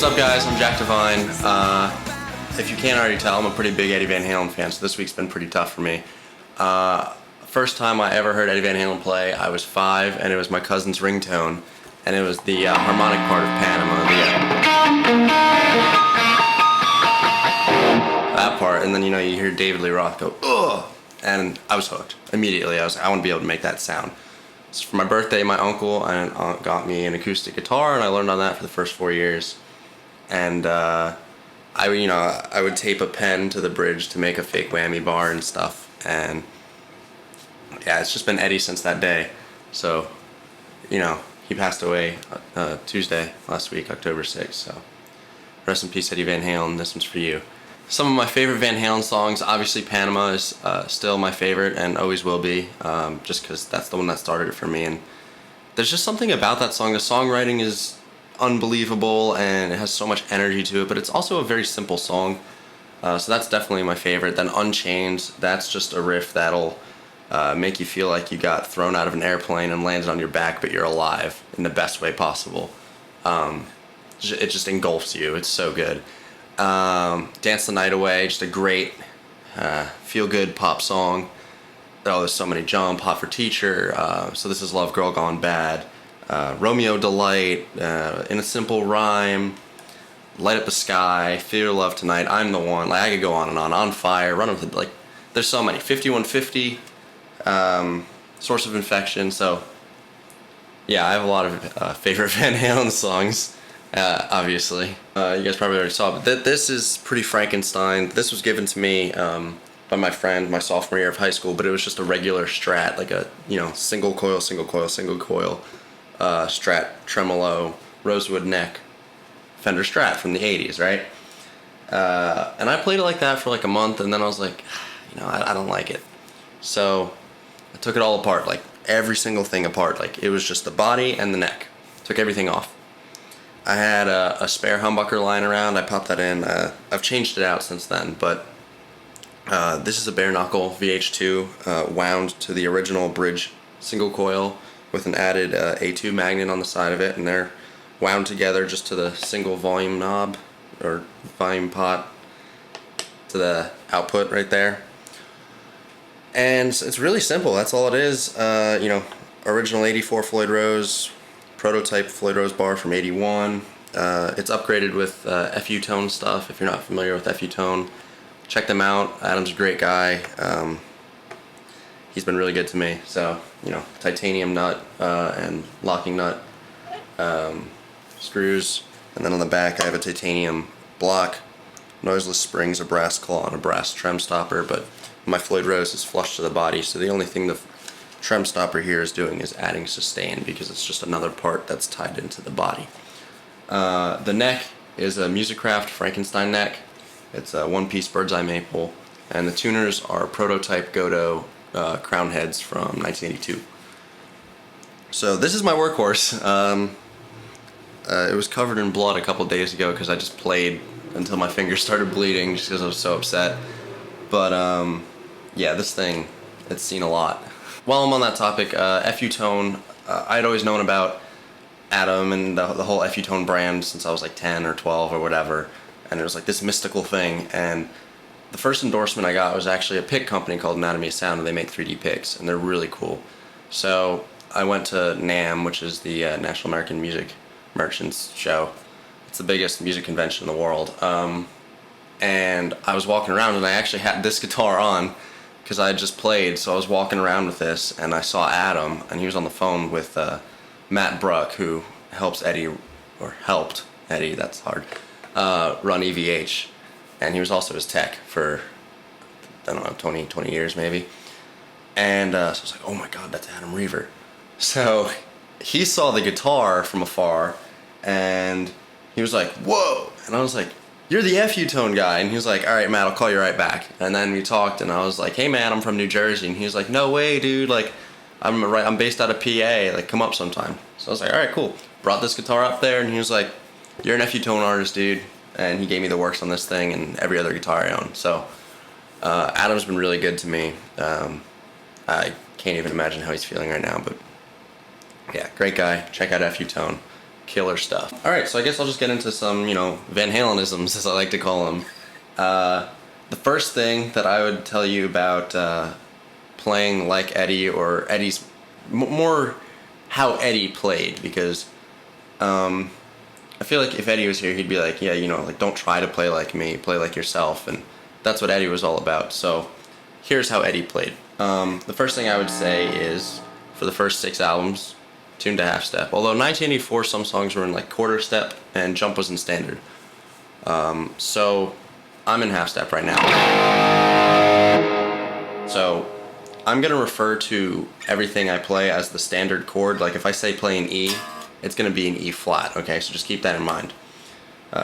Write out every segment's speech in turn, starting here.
What's up, guys? I'm Jack Devine. If you can't already tell, I'm a pretty big Eddie Van Halen fan, so this week's been pretty tough for me. First time I ever heard Eddie Van Halen play, I was 5, and it was my cousin's ringtone, and it was the harmonic part of Panama. That part, and then you hear David Lee Roth go, ugh, and I was hooked immediately. I was like, I want to be able to make that sound. So for my birthday, my uncle got me an acoustic guitar, and I learned on that for the first 4 years. And I would tape a pen to the bridge to make a fake whammy bar and stuff. And yeah, it's just been Eddie since that day. So, he passed away Tuesday last week, October 6th. So rest in peace, Eddie Van Halen. This one's for you. Some of my favorite Van Halen songs, obviously Panama is still my favorite and always will be, just because that's the one that started it for me. And there's just something about that song. The songwriting is unbelievable and it has so much energy to it, but it's also a very simple song. So that's definitely my favorite. Then Unchained, that's just a riff that'll make you feel like you got thrown out of an airplane and landed on your back, but you're alive in the best way possible. It just engulfs you. It's so good. Dance the Night Away, just a great feel-good pop song. Oh, there's so many. Jump, Hot for Teacher, So This Is Love, Girl Gone Bad, Romeo Delight, In a Simple Rhyme, Light Up the Sky, Feel Your Love Tonight, I'm the One. Like, I could go on and on Fire, Run With It, like, there's so many. 5150, Source of Infection. So yeah, I have a lot of favorite Van Halen songs. Obviously, you guys probably already saw, but this is pretty Frankenstein. This was given to me by my friend my sophomore year of high school, but it was just a regular Strat, like a single coil Strat tremolo rosewood neck Fender Strat from the 80s, right? And I played it like that for like a month, and then I was like, I don't like it. So I took it all apart, like every single thing apart. Like it was just the body and the neck. Took everything off. I had a spare humbucker lying around. I popped that in. I've changed it out since then, but this is a bare knuckle VH2 wound to the original bridge single coil with an added A2 magnet on the side of it, and they're wound together just to the single volume knob or volume pot to the output right there. And it's really simple. That's all it is. Original 84 Floyd Rose, prototype Floyd Rose bar from 81. It's upgraded with FU Tone stuff. If you're not familiar with FU Tone, check them out. Adam's a great guy. He's been really good to me. So, titanium nut and locking nut screws. And then on the back I have a titanium block, noiseless springs, a brass claw, and a brass trem stopper. But my Floyd Rose is flush to the body, so the only thing the trem stopper here is doing is adding sustain, because it's just another part that's tied into the body. The neck is a Musicraft Frankenstein neck. It's a one-piece bird's eye maple, and the tuners are prototype Godot crown heads from 1982. So this is my workhorse. It was covered in blood a couple days ago because I just played until my fingers started bleeding just because I was so upset. But yeah, this thing, it's seen a lot. While I'm on that topic, FU Tone, I'd always known about Adam and the whole FU Tone brand since I was like 10 or 12 or whatever, and it was like this mystical thing. And the first endorsement I got was actually a pick company called Anatomy of Sound, and they make 3D picks, and they're really cool. So I went to NAMM, which is the National American Music Merchants show. It's the biggest music convention in the world. And I was walking around, and I actually had this guitar on because I had just played, so I was walking around with this, and I saw Adam, and he was on the phone with Matt Bruck, who helped Eddie, that's hard, run EVH, and he was also his tech for, I don't know, 20 years maybe. And so I was like, oh my god, that's Adam Reaver. So he saw the guitar from afar, and he was like, whoa, and I was like, you're the FU Tone guy. And he was like, all right, Matt, I'll call you right back. And then we talked, and I was like, hey man, I'm from New Jersey. And he was like, no way, dude, like I'm based out of PA, like come up sometime. So I was like, all right, cool. Brought this guitar up there, and he was like, you're an FU Tone artist, dude. And he gave me the works on this thing and every other guitar I own. So Adam's been really good to me. I can't even imagine how he's feeling right now, but yeah, great guy. Check out FU Tone. killer stuff. Alright, so I guess I'll just get into some, you know, Van Halenisms, as I like to call them. The first thing that I would tell you about playing like Eddie, or Eddie's more how Eddie played, because I feel like if Eddie was here, he'd be like, yeah, you know, like, don't try to play like me, play like yourself, and that's what Eddie was all about. So here's how Eddie played. The first thing I would say is, for the first 6 albums, tuned to half step. Although 1984, some songs were in like quarter step and jump was in standard. So I'm in half step right now. So I'm gonna refer to everything I play as the standard chord. Like if I say play an E, it's gonna be an E flat, okay? So just keep that in mind.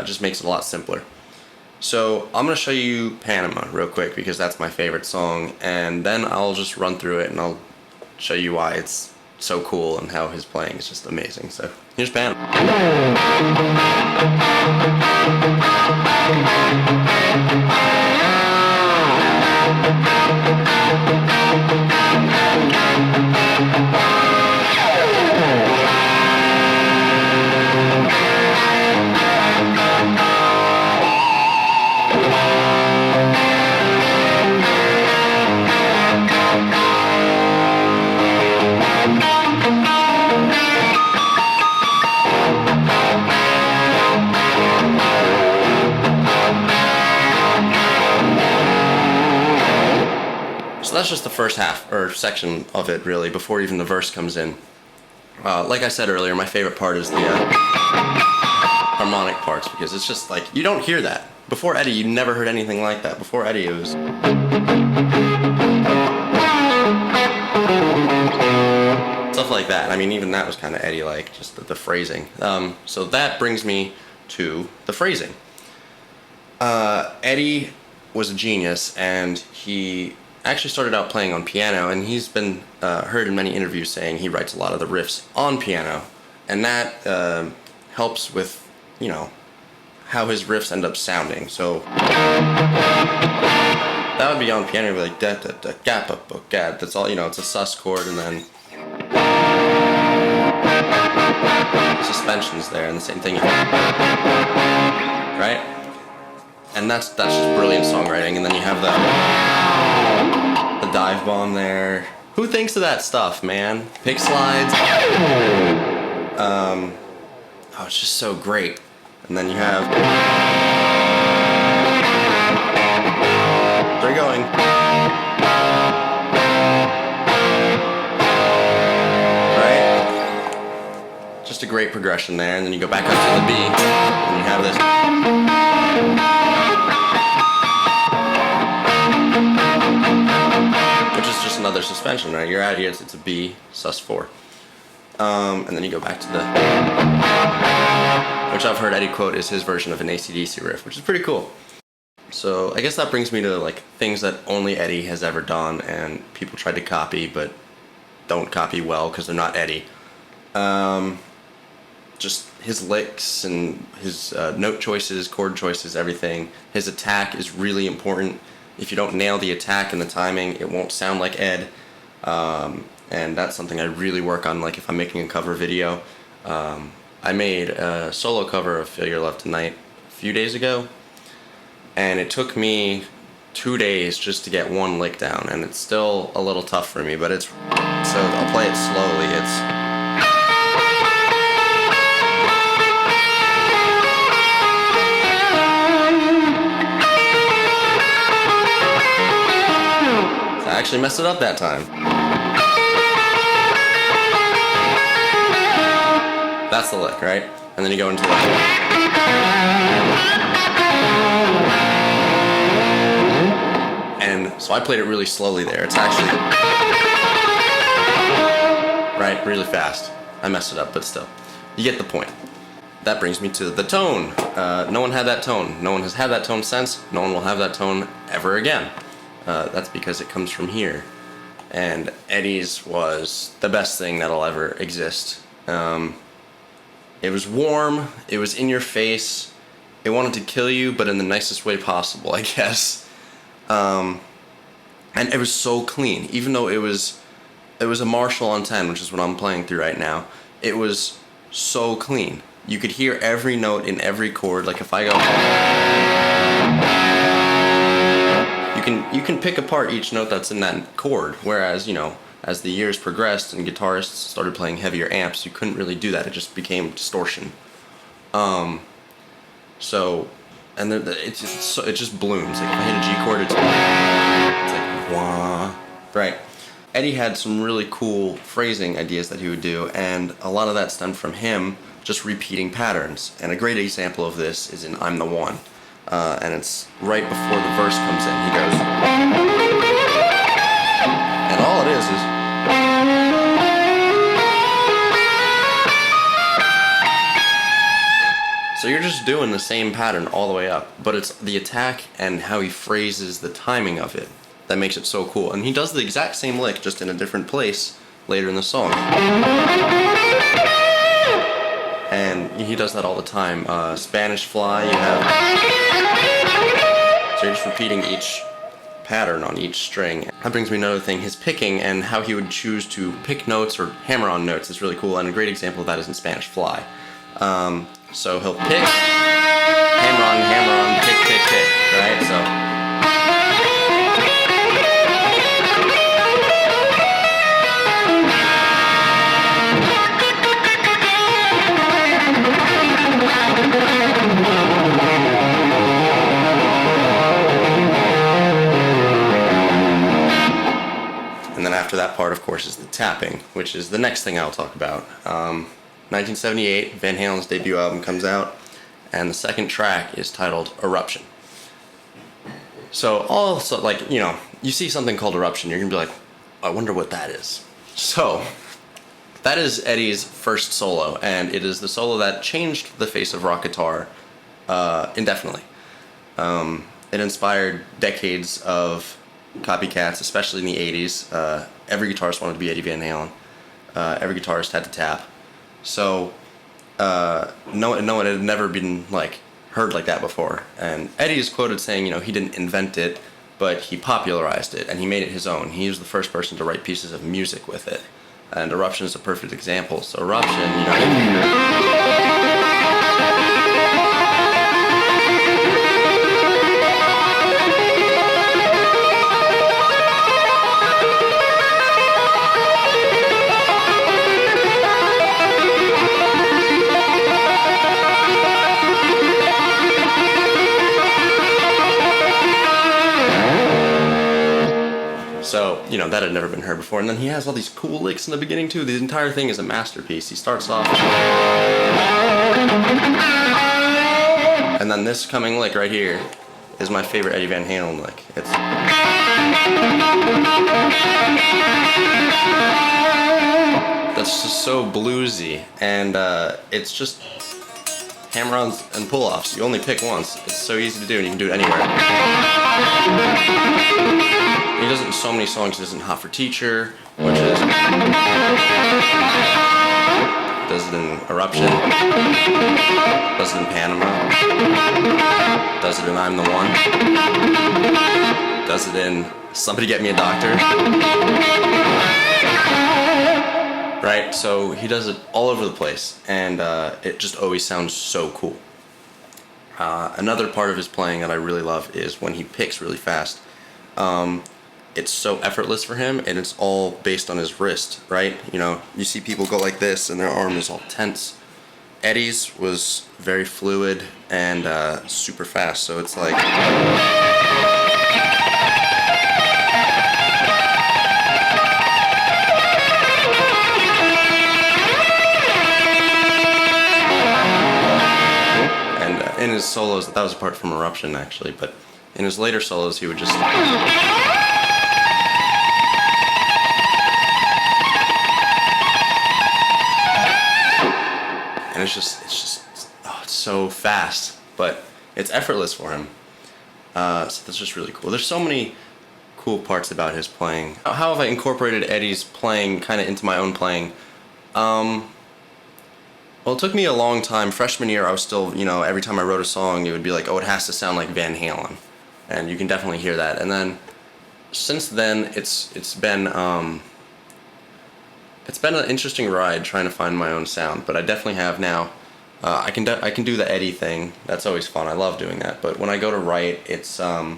Just makes it a lot simpler. So I'm gonna show you Panama real quick, because that's my favorite song, and then I'll just run through it and I'll show you why it's so cool and how his playing is just amazing. So here's Panama. So that's just the first half, or section of it, really, before even the verse comes in. Like I said earlier, my favorite part is the harmonic parts, because it's just like, you don't hear that. Before Eddie, you never heard anything like that. Before Eddie, it was stuff like that. I mean, even that was kind of Eddie-like, just the phrasing. So that brings me to the phrasing. Eddie was a genius, and he actually started out playing on piano, and he's been heard in many interviews saying he writes a lot of the riffs on piano, and that helps with, you know, how his riffs end up sounding. So that would be on piano, be like da da da ga ba ba ga. That's all, you know. It's a sus chord, and then suspensions there, and the same thing, right? And that's just brilliant songwriting. And then you have the dive bomb there. Who thinks of that stuff, man? Pick slides. Oh, it's just so great. And then you have, they're going. Right? Just a great progression there. And then you go back up to the B, and you have this. Which is just another suspension, right? You're out here, it's a B, sus4. And then you go back to the, which I've heard Eddie quote is his version of an AC/DC riff, which is pretty cool. So I guess that brings me to like things that only Eddie has ever done, and people tried to copy, but don't copy well because they're not Eddie. Just his licks and his note choices, chord choices, everything. His attack is really important. If you don't nail the attack and the timing, it won't sound like Ed. And that's something I really work on, like if I'm making a cover video. I made a solo cover of Feel Your Love Tonight a few days ago, and it took me 2 days just to get one lick down, and it's still a little tough for me, but so I'll play it slowly. I actually messed it up that time. That's the lick, right? And then you go into the... And so I played it really slowly there. It's actually... Right, really fast. I messed it up, but still. You get the point. That brings me to the tone. No one had that tone. No one has had that tone since. No one will have that tone ever again. That's because it comes from here. And Eddie's was the best thing that'll ever exist. It was warm, it was in your face, it wanted to kill you, but in the nicest way possible, I guess. And it was so clean, even though it was a Marshall on 10, which is what I'm playing through right now. It was so clean. you could hear every note in every chord. Like if I go, you can pick apart each note that's in that chord. Whereas, you know, as the years progressed and guitarists started playing heavier amps, you couldn't really do that. It just became distortion. So, and then it just blooms. Like if I hit a G chord, it's like wah, right? Eddie had some really cool phrasing ideas that he would do, and a lot of that stemmed from him just repeating patterns. And a great example of this is in "I'm the One," and it's right before the verse comes in. He goes, and all it is. So you're just doing the same pattern all the way up, but it's the attack and how he phrases the timing of it that makes it so cool. And he does the exact same lick, just in a different place later in the song. And he does that all the time. Spanish Fly, you have... So you're just repeating each pattern on each string. That brings me to another thing, his picking and how he would choose to pick notes or hammer-on notes is really cool, and a great example of that is in Spanish Fly. So he'll pick, hammer on, pick, right? So. And then after that part, of course, is the tapping, which is the next thing I'll talk about. 1978, Van Halen's debut album comes out, and the second track is titled Eruption. So also, like, you know, you see something called Eruption, you're gonna be like, I wonder what that is. So, that is Eddie's first solo, and it is the solo that changed the face of rock guitar indefinitely. It inspired decades of copycats, especially in the 80s. Every guitarist wanted to be Eddie Van Halen. Every guitarist had to tap. So, no one had never been like heard like that before. And Eddie is quoted saying, you know, he didn't invent it, but he popularized it and he made it his own. He was the first person to write pieces of music with it. And Eruption is a perfect example. So Eruption, you know. So, you know, that had never been heard before. And then he has all these cool licks in the beginning, too. The entire thing is a masterpiece. He starts off... And then this coming lick right here is my favorite Eddie Van Halen lick. It's... That's just so bluesy. And it's just hammer-ons and pull-offs. You only pick once. It's so easy to do, and you can do it anywhere. He does it in so many songs. He does it in Hot for Teacher, which is... Does it in Eruption. Does it in Panama. Does it in I'm the One. Does it in Somebody Get Me a Doctor. Right? So he does it all over the place, and it just always sounds so cool. Another part of his playing that I really love is when he picks really fast. It's so effortless for him, and it's all based on his wrist, right? You know, you see people go like this, and their arm is all tense. Eddie's was very fluid and super fast, so it's like... And in his solos, that was apart from Eruption, actually, but in his later solos, he would just... And it's so fast, but it's effortless for him. So that's just really cool. There's so many cool parts about his playing. How have I incorporated Eddie's playing kind of into my own playing? Well, it took me a long time. Freshman year, I was still, you know, every time I wrote a song, it would be like, oh, it has to sound like Van Halen. And you can definitely hear that. And then, since then, it's been an interesting ride trying to find my own sound, but I definitely have now I can do the Eddie thing. That's always fun. I love doing that. But when I go to write, it's I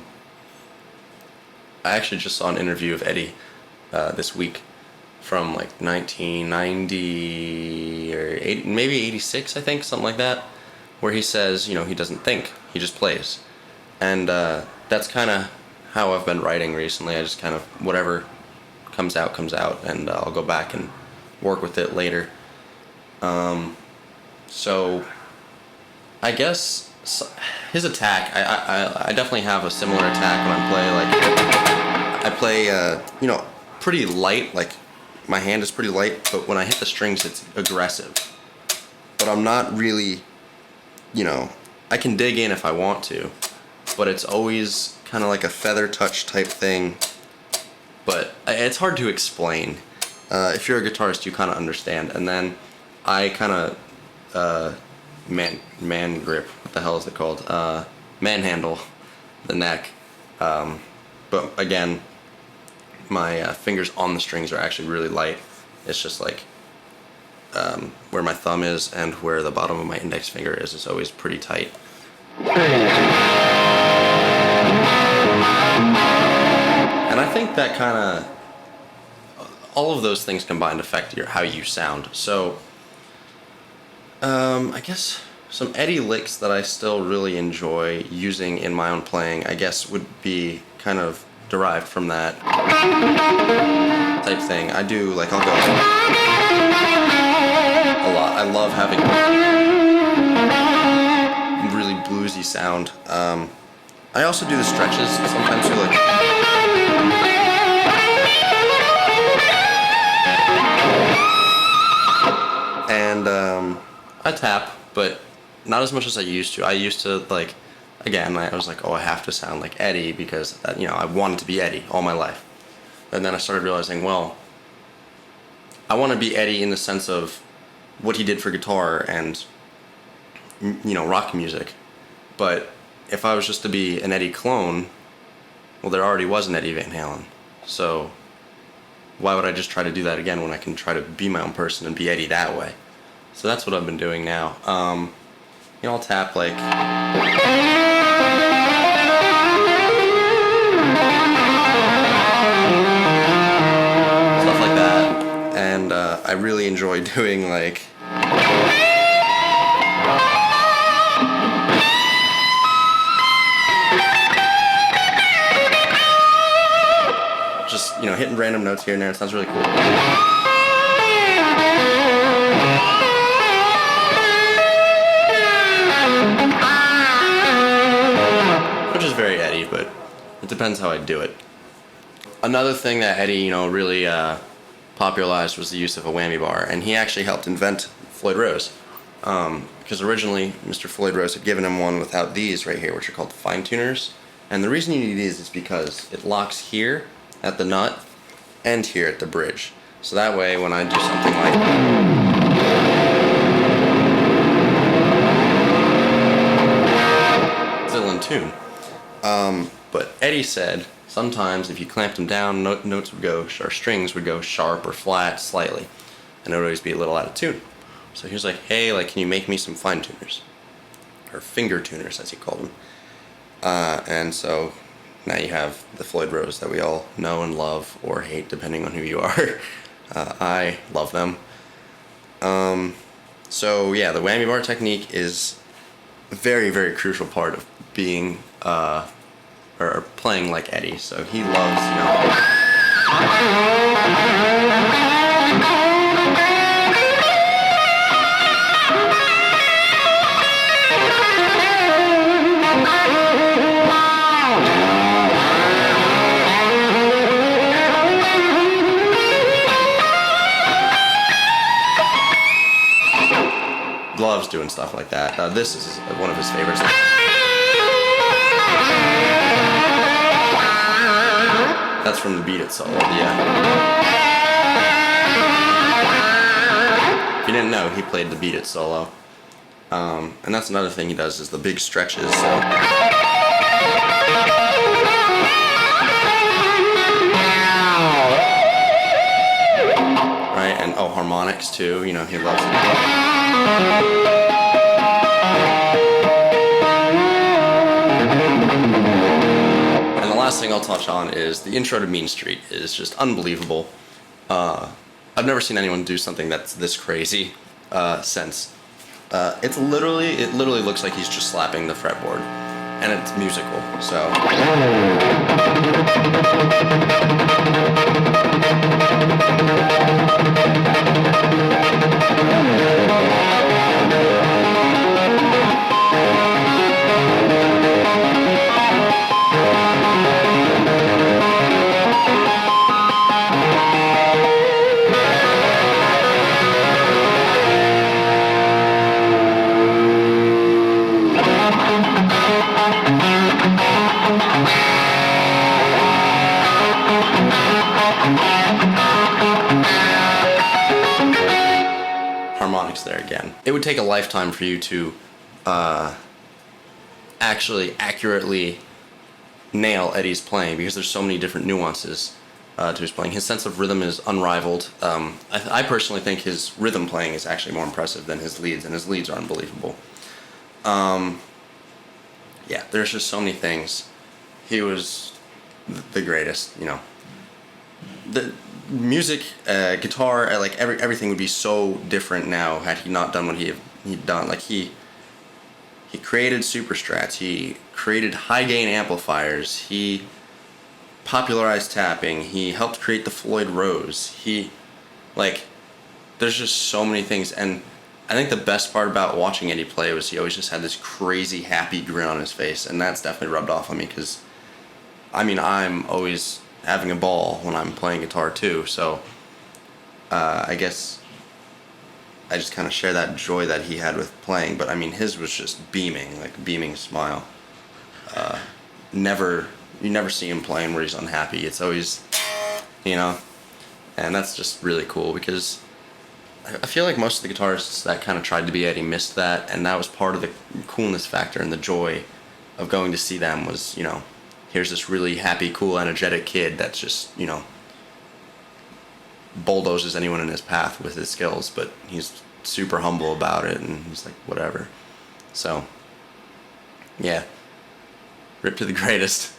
actually just saw an interview of Eddie this week from like 1990 or 80, maybe 86, I think, something like that, where he says, you know, he doesn't think, he just plays. And that's kind of how I've been writing recently. I just kind of, whatever comes out, and I'll go back and work with it later. So I guess his attack, I definitely have a similar attack when I play, you know, pretty light, like my hand is pretty light, but when I hit the strings it's aggressive. But I'm not really, you know, I can dig in if I want to, but it's always kind of like a feather touch type thing, but it's hard to explain. If you're a guitarist, you kind of understand. And then I kind of man grip, what the hell is it called? Manhandle the neck. But again, my fingers on the strings are actually really light. It's just like where my thumb is and where the bottom of my index finger is always pretty tight. And I think that kind of, all of those things combined affect how you sound. So I guess some Eddie licks that I still really enjoy using in my own playing, I guess, would be kind of derived from that type thing. I do, like, I'll go a lot. I love having really bluesy sound. I also do the stretches sometimes too, like, and I tap, but not as much as I used to. I used to, like, again, I was like, oh, I have to sound like Eddie because, you know, I wanted to be Eddie all my life. And then I started realizing, well, I want to be Eddie in the sense of what he did for guitar and, you know, rock music. But if I was just to be an Eddie clone, well, there already was an Eddie Van Halen. So why would I just try to do that again when I can try to be my own person and be Eddie that way? So that's what I've been doing now. You know, I'll tap like, stuff like that, and I really enjoy doing like, just, you know, hitting random notes here and there. It sounds really cool. Which is very Eddie, but it depends how I do it. Another thing that Eddie, you know, really popularized was the use of a whammy bar, and he actually helped invent Floyd Rose. Because originally, Mr. Floyd Rose had given him one without these right here, which are called fine tuners. And the reason you need these is because it locks here at the nut and here at the bridge. So that way, when I do something like, still in tune. But Eddie said sometimes if you clamped them down, notes would go, or strings would go sharp or flat slightly, and it would always be a little out of tune. So he was like, hey, like, can you make me some fine tuners, or finger tuners as he called them? And so now you have the Floyd Rose that we all know and love, or hate depending on who you are. I love them. So yeah, the whammy bar technique is a very, very crucial part of being or playing like Eddie. So he loves, you know, loves doing stuff like that. This is one of his favorites. That's from the Beat It solo, yeah. If you didn't know, he played the Beat It solo. And that's another thing he does, is the big stretches. So. Right, and oh, harmonics too, you know, he loves it. last thing I'll touch on is the intro to Mean Street is just unbelievable. I've never seen anyone do something that's this crazy since. It literally looks like he's just slapping the fretboard, and it's musical. So. Harmonics there again. It would take a lifetime for you to actually accurately nail Eddie's playing, because there's so many different nuances to his playing. His sense of rhythm is unrivaled. I personally think his rhythm playing is actually more impressive than his leads, and his leads are unbelievable. Yeah, there's just so many things. He was the greatest, you know. The music, guitar, like everything would be so different now had he not done what he'd done. Like he created super strats, he created high gain amplifiers, he popularized tapping, he helped create the Floyd Rose. There's just so many things, and I think the best part about watching Eddie play was he always just had this crazy happy grin on his face, and that's definitely rubbed off on me, because I mean, I'm always having a ball when I'm playing guitar too, so I guess I just kind of share that joy that he had with playing. But I mean, his was just beaming, like a beaming smile. You never see him playing where he's unhappy. It's always, you know, and that's just really cool, because I feel like most of the guitarists that kind of tried to be Eddie missed that, and that was part of the coolness factor and the joy of going to see them was, you know, here's this really happy, cool, energetic kid that's just, you know, bulldozes anyone in his path with his skills, but he's super humble about it, and he's like, whatever. So, yeah. Rip to the greatest.